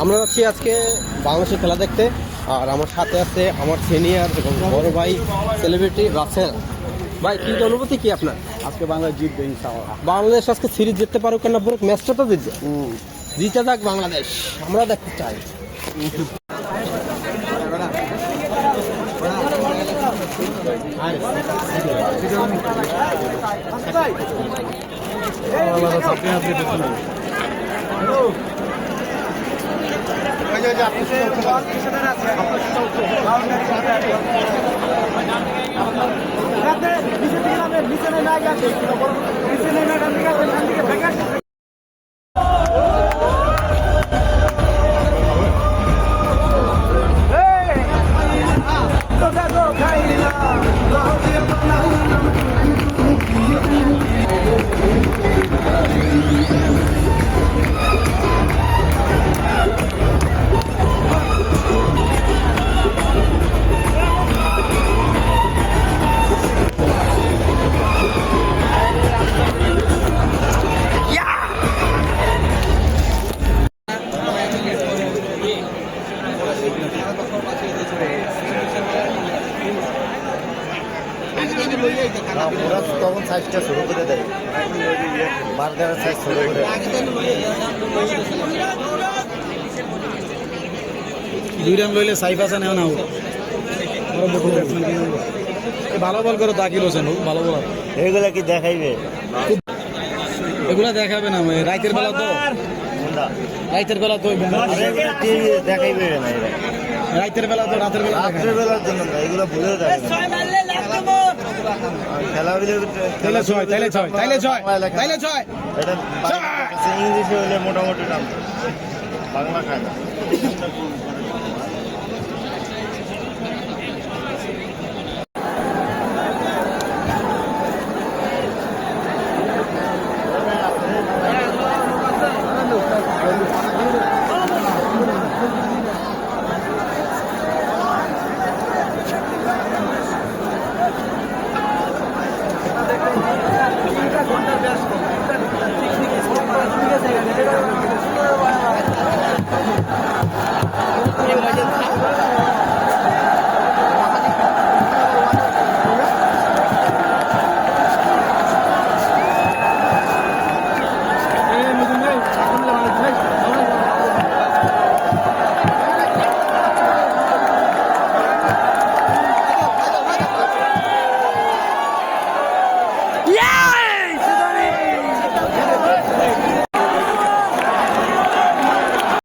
আমরা যাচ্ছি আজকে বাংলাদেশের খেলা দেখতে। আর আমার সাথে আছে আমার সিনিয়র এবং বড় ভাই সেলিব্রিটি রাসেল ভাই। কি অনুভূতি কি আপনার? আজকে বাংলাদেশ জিতবে ইনশাআল্লাহ। বাংলাদেশ আজকে সিরিজ জিততে পারুক কেন পুরো ম্যাচটা তো জিতবে। জিতে যাক বাংলাদেশ, আমরা দেখতে চাই। ওরা তখন সাইজটা শুরু করে দেয়, বার্গারের সাইজ শুরু করে। দুই রান লইলে সাইফ আছে না আউট। ভালো বল করো তাকির হোসেন, ভালো বল। এগুলা কি দেখাইবে? এগুলা দেখাবে না, রাইতের বেলা তো, রাইতের বেলা তো দেখাইবে না। রাইতের বেলা তো, রাতের বেলা, রাতের বেলার জন্য না, এগুলো ভুলে যায়। খেলা তাইলে ছয়, তাইলে ছয়, তাইলে ছয়, তাইলে ছয়। এটা ইংলিশে হলে মোটামুটি নাম, বাংলা খায় না।